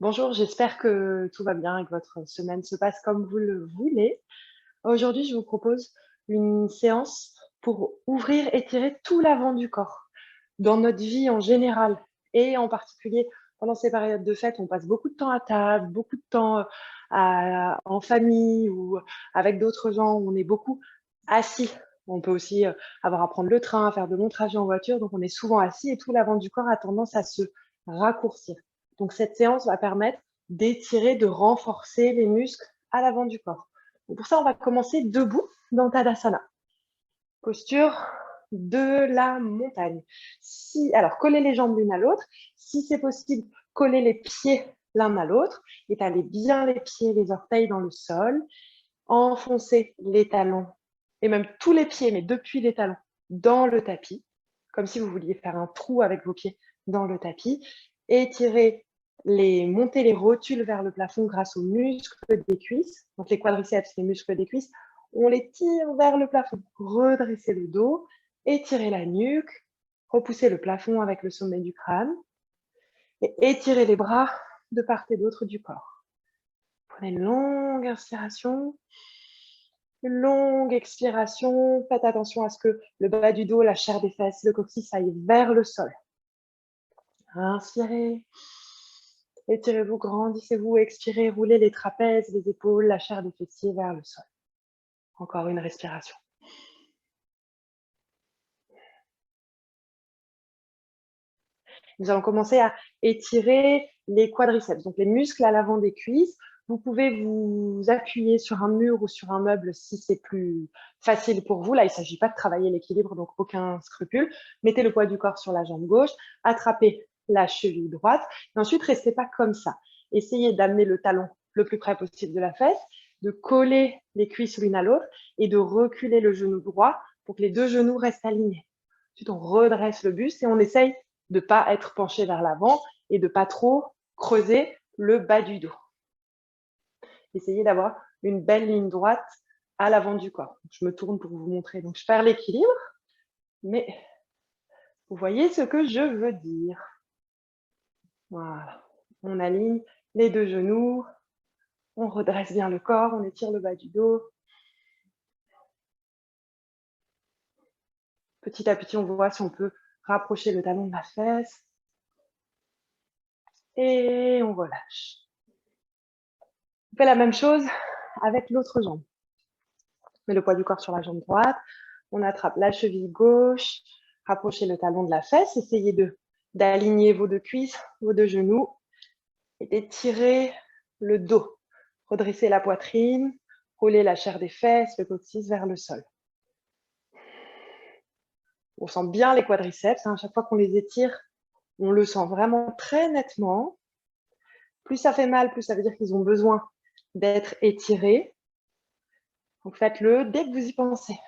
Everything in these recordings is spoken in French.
Bonjour, j'espère que tout va bien et que votre semaine se passe comme vous le voulez. Aujourd'hui, je vous propose une séance pour ouvrir et tirer tout l'avant du corps. Dans notre vie en général et en particulier pendant ces périodes de fête, on passe beaucoup de temps à table, beaucoup de temps en famille ou avec d'autres gens, on est beaucoup assis. On peut aussi avoir à prendre le train, à faire de longs trajets en voiture, donc on est souvent assis et tout l'avant du corps a tendance à se raccourcir. Donc cette séance va permettre d'étirer, de renforcer les muscles à l'avant du corps. Donc pour ça, on va commencer debout dans Tadasana. Posture de la montagne. Alors, collez les jambes l'une à l'autre. Si c'est possible, collez les pieds l'un à l'autre. Étalez bien les pieds, les orteils dans le sol. Enfoncez les talons, et même tous les pieds, mais depuis les talons, dans le tapis, comme si vous vouliez faire un trou avec vos pieds dans le tapis. Étirez montez les rotules vers le plafond grâce aux muscles des cuisses. Donc les quadriceps, les muscles des cuisses, on les tire vers le plafond. Redressez le dos, étirez la nuque, repoussez le plafond avec le sommet du crâne et étirez les bras de part et d'autre du corps. Prenez une longue inspiration, une longue expiration. Faites attention à ce que le bas du dos, la chair des fesses, le coccyx aille vers le sol. Inspirez. Étirez-vous, grandissez-vous, expirez, roulez les trapèzes, les épaules, la chair des fessiers vers le sol. Encore une respiration. Nous allons commencer à étirer les quadriceps, donc les muscles à l'avant des cuisses. Vous pouvez vous appuyer sur un mur ou sur un meuble si c'est plus facile pour vous. Là, il ne s'agit pas de travailler l'équilibre, donc aucun scrupule. Mettez le poids du corps sur la jambe gauche, attrapez la cheville droite, et ensuite, restez pas comme ça. Essayez d'amener le talon le plus près possible de la fesse, de coller les cuisses l'une à l'autre et de reculer le genou droit pour que les deux genoux restent alignés. Ensuite, on redresse le buste et on essaye de ne pas être penché vers l'avant et de ne pas trop creuser le bas du dos. Essayez d'avoir une belle ligne droite à l'avant du corps. Je me tourne pour vous montrer. Donc, je perds l'équilibre, mais vous voyez ce que je veux dire. Voilà. On aligne les deux genoux, on redresse bien le corps, on étire le bas du dos. Petit à petit, on voit si on peut rapprocher le talon de la fesse. Et on relâche. On fait la même chose avec l'autre jambe. On met le poids du corps sur la jambe droite. On attrape la cheville gauche. Rapprochez le talon de la fesse. Essayez d'aligner vos deux cuisses, vos deux genoux. Et d'étirer le dos. Redressez la poitrine. Roulez la chair des fesses, le coccyx vers le sol. On sent bien les quadriceps. À chaque fois qu'on les étire, on le sent vraiment très nettement. Plus ça fait mal, plus ça veut dire qu'ils ont besoin d'être étirés. Donc faites-le dès que vous y pensez.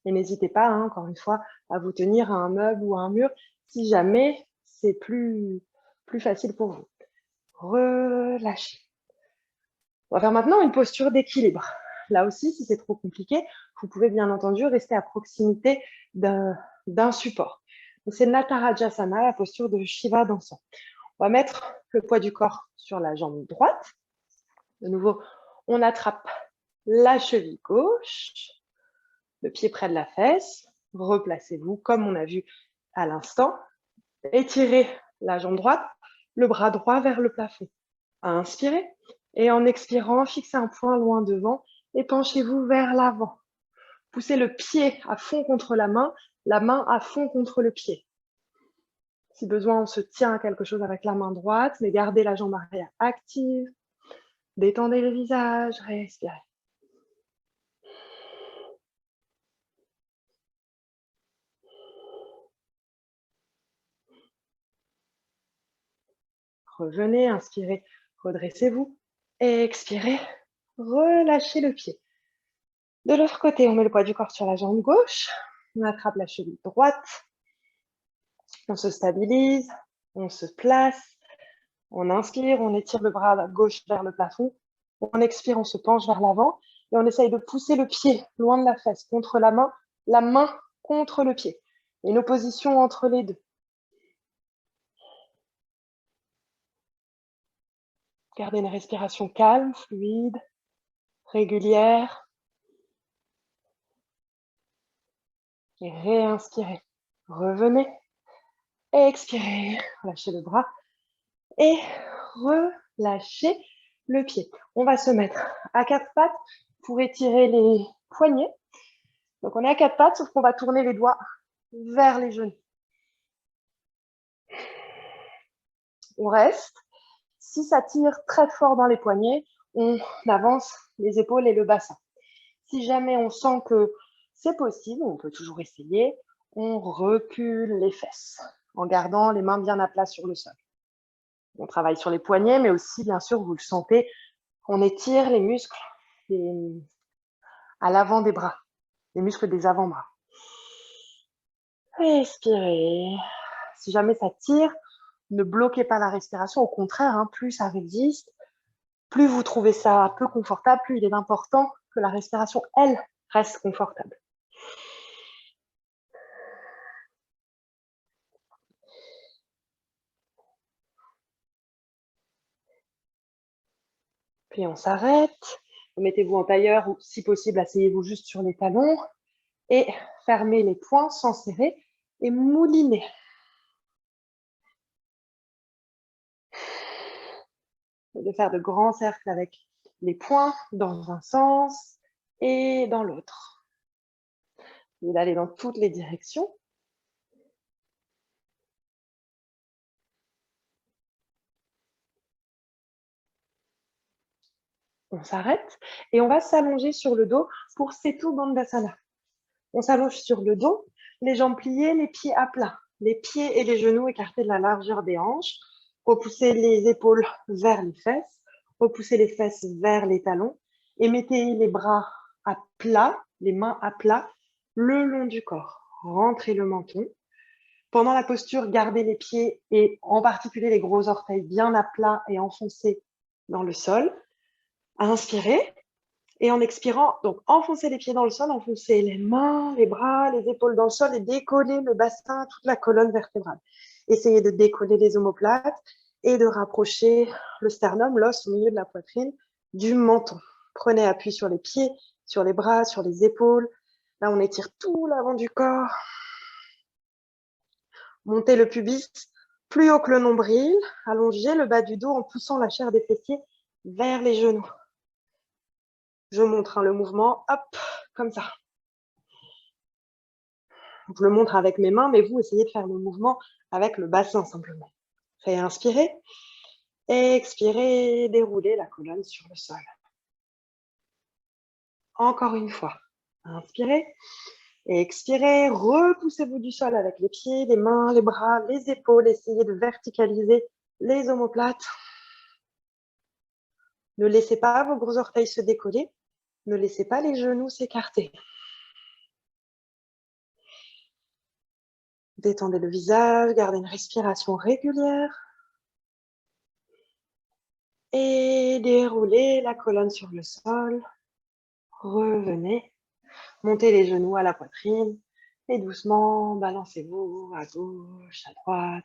Et n'hésitez pas, encore une fois, à vous tenir à un meuble ou à un mur si jamais c'est plus facile pour vous. Relâchez. On va faire maintenant une posture d'équilibre. Là aussi, si c'est trop compliqué, vous pouvez bien entendu rester à proximité d'un support. C'est Natarajasana, la posture de Shiva dansant. On va mettre le poids du corps sur la jambe droite. De nouveau, on attrape la cheville gauche, le pied près de la fesse. Replacez-vous comme on a vu à l'instant. Étirez la jambe droite, le bras droit vers le plafond. Inspirez et en expirant, fixez un point loin devant et penchez-vous vers l'avant. Poussez le pied à fond contre la main à fond contre le pied. Si besoin, on se tient à quelque chose avec la main droite, mais gardez la jambe arrière active. Détendez le visage, respirez. Revenez, inspirez, redressez-vous. Expirez, relâchez le pied. De l'autre côté, on met le poids du corps sur la jambe gauche. On attrape la cheville droite. On se stabilise, on se place. On inspire, on étire le bras gauche vers le plafond. On expire, on se penche vers l'avant. Et on essaye de pousser le pied loin de la fesse, contre la main contre le pied. Une opposition entre les deux. Gardez une respiration calme, fluide, régulière. Et réinspirez. Revenez. Expirez. Lâchez le bras. Et relâchez le pied. On va se mettre à quatre pattes pour étirer les poignets. Donc, on est à quatre pattes, sauf qu'on va tourner les doigts vers les genoux. On reste. Si ça tire très fort dans les poignets, on avance les épaules et le bassin. Si jamais on sent que c'est possible, on peut toujours essayer, on recule les fesses en gardant les mains bien à plat sur le sol. On travaille sur les poignets, mais aussi, bien sûr, vous le sentez, on étire les muscles à l'avant des bras, les muscles des avant-bras. Respirez. Si jamais ça tire, ne bloquez pas la respiration. Au contraire, plus ça résiste, plus vous trouvez ça peu confortable, plus il est important que la respiration, elle, reste confortable. Puis on s'arrête. Mettez-vous en tailleur ou, si possible, asseyez-vous juste sur les talons et fermez les poings sans serrer et moulinez. De faire de grands cercles avec les poings dans un sens et dans l'autre. Et d'aller dans toutes les directions. On s'arrête et on va s'allonger sur le dos pour Setu Bandhasana. On s'allonge sur le dos, les jambes pliées, les pieds à plat, les pieds et les genoux écartés de la largeur des hanches. Repoussez les épaules vers les fesses, repoussez les fesses vers les talons et mettez les bras à plat, les mains à plat, le long du corps. Rentrez le menton. Pendant la posture, gardez les pieds et en particulier les gros orteils bien à plat et enfoncés dans le sol. Inspirez. Et en expirant, donc enfoncez les pieds dans le sol, enfoncez les mains, les bras, les épaules dans le sol et décollez le bassin, toute la colonne vertébrale. Essayez de décoller les omoplates et de rapprocher le sternum, l'os au milieu de la poitrine, du menton. Prenez appui sur les pieds, sur les bras, sur les épaules. Là, on étire tout l'avant du corps. Montez le pubis plus haut que le nombril. Allongez le bas du dos en poussant la chair des fessiers vers les genoux. Je montre le mouvement, hop, comme ça. Je le montre avec mes mains, mais vous essayez de faire le mouvement avec le bassin simplement. Réinspirez. Expirez, déroulez la colonne sur le sol. Encore une fois. Inspirez. Expirez, repoussez-vous du sol avec les pieds, les mains, les bras, les épaules. Essayez de verticaliser les omoplates. Ne laissez pas vos gros orteils se décoller. Ne laissez pas les genoux s'écarter. Détendez le visage, gardez une respiration régulière. Et déroulez la colonne sur le sol. Revenez. Montez les genoux à la poitrine. Et doucement, balancez-vous à gauche, à droite.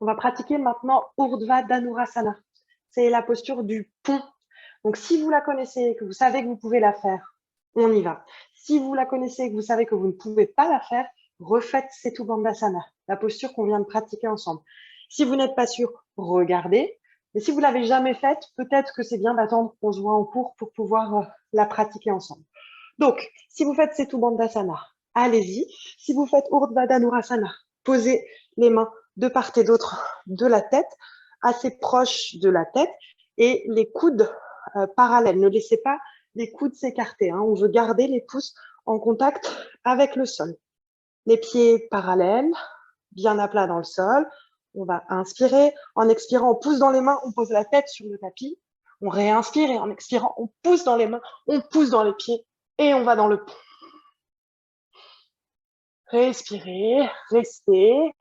On va pratiquer maintenant Urdhva Dhanurasana. C'est la posture du pont. Donc, si vous la connaissez, que vous savez que vous pouvez la faire, on y va. Si vous la connaissez et que vous savez que vous ne pouvez pas la faire, refaites Setu Bandhasana, la posture qu'on vient de pratiquer ensemble. Si vous n'êtes pas sûr, regardez. Et si vous ne l'avez jamais faite, peut-être que c'est bien d'attendre qu'on se voit en cours pour pouvoir la pratiquer ensemble. Donc, si vous faites Setu Bandhasana, allez-y. Si vous faites Urdhva Dhanurasana, posez les mains de part et d'autre de la tête, assez proche de la tête, et les coudes parallèles. Ne laissez pas les coudes s'écarter. On veut garder les pouces en contact avec le sol. Les pieds parallèles, bien à plat dans le sol. On va inspirer. En expirant, on pousse dans les mains, on pose la tête sur le tapis. On réinspire et en expirant, on pousse dans les mains, on pousse dans les pieds et on va dans le pont. Respirez, restez.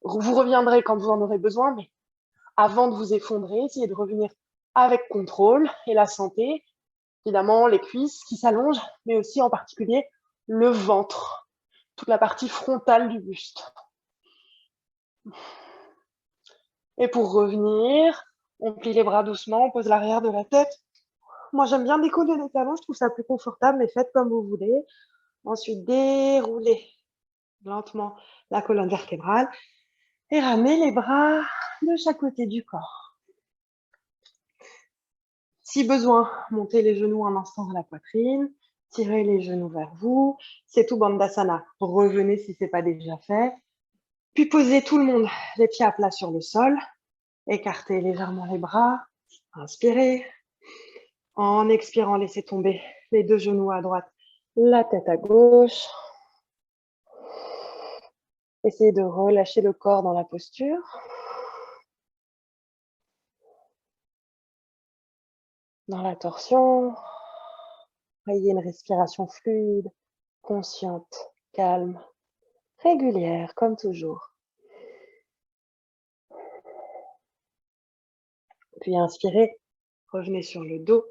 Vous reviendrez quand vous en aurez besoin, mais avant de vous effondrer, essayez de revenir avec contrôle et la santé. Évidemment, les cuisses qui s'allongent, mais aussi en particulier le ventre. toute la partie frontale du buste. Et pour revenir, on plie les bras doucement, on pose l'arrière de la tête. Moi, j'aime bien décoller les talons, je trouve ça plus confortable, mais faites comme vous voulez. Ensuite, déroulez lentement la colonne vertébrale et ramenez les bras de chaque côté du corps. Si besoin, montez les genoux un instant à la poitrine, tirez les genoux vers vous. C'est tout Bandhasana. Revenez si ce n'est pas déjà fait. Puis posez tout le monde les pieds à plat sur le sol. Écartez légèrement les bras. Inspirez. En expirant, laissez tomber les deux genoux à droite, la tête à gauche. Essayez de relâcher le corps dans la posture. Dans la torsion, ayez une respiration fluide, consciente, calme, régulière, comme toujours. Puis inspirez, revenez sur le dos.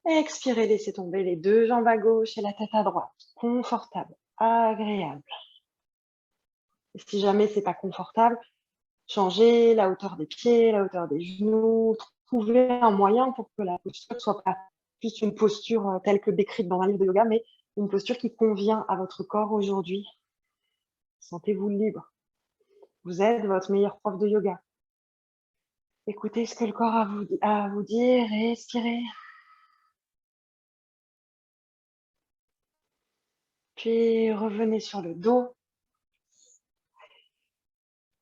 Expirez, laissez tomber les deux jambes à gauche et la tête à droite. Confortable, agréable. Et si jamais c'est pas confortable, changez la hauteur des pieds, la hauteur des genoux. Trouvez un moyen pour que la posture ne soit pas juste une posture telle que décrite dans un livre de yoga, mais une posture qui convient à votre corps aujourd'hui. Sentez-vous libre. Vous êtes votre meilleur prof de yoga. Écoutez ce que le corps a à vous dire et expirez. Puis revenez sur le dos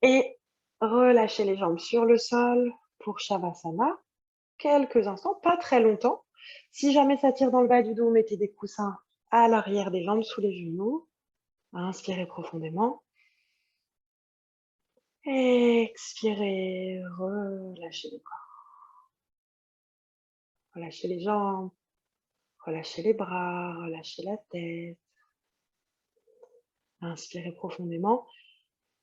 et relâchez les jambes sur le sol pour Shavasana. Quelques instants, pas très longtemps. Si jamais ça tire dans le bas du dos, mettez des coussins à l'arrière des jambes sous les genoux. Inspirez profondément. Expirez, relâchez le corps. Relâchez les jambes, relâchez les bras, relâchez la tête. Inspirez profondément.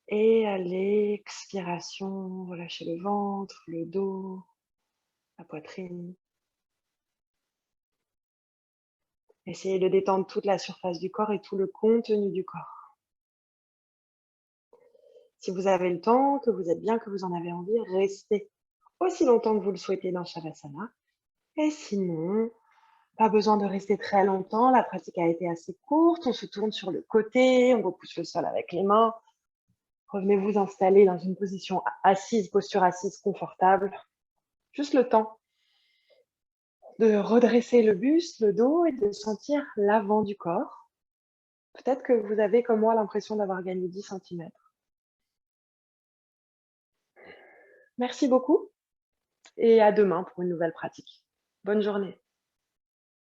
Et à l'expiration, relâchez le ventre, le dos, la poitrine. Essayez de détendre toute la surface du corps et tout le contenu du corps. Si vous avez le temps, que vous êtes bien, que vous en avez envie, restez aussi longtemps que vous le souhaitez dans Shavasana. Et sinon, pas besoin de rester très longtemps. La pratique a été assez courte. On se tourne sur le côté, on repousse le sol avec les mains. Revenez vous installer dans une position assise, posture assise confortable. Juste le temps de redresser le buste, le dos et de sentir l'avant du corps. Peut-être que vous avez, comme moi, l'impression d'avoir gagné 10 cm. Merci beaucoup et à demain pour une nouvelle pratique. Bonne journée.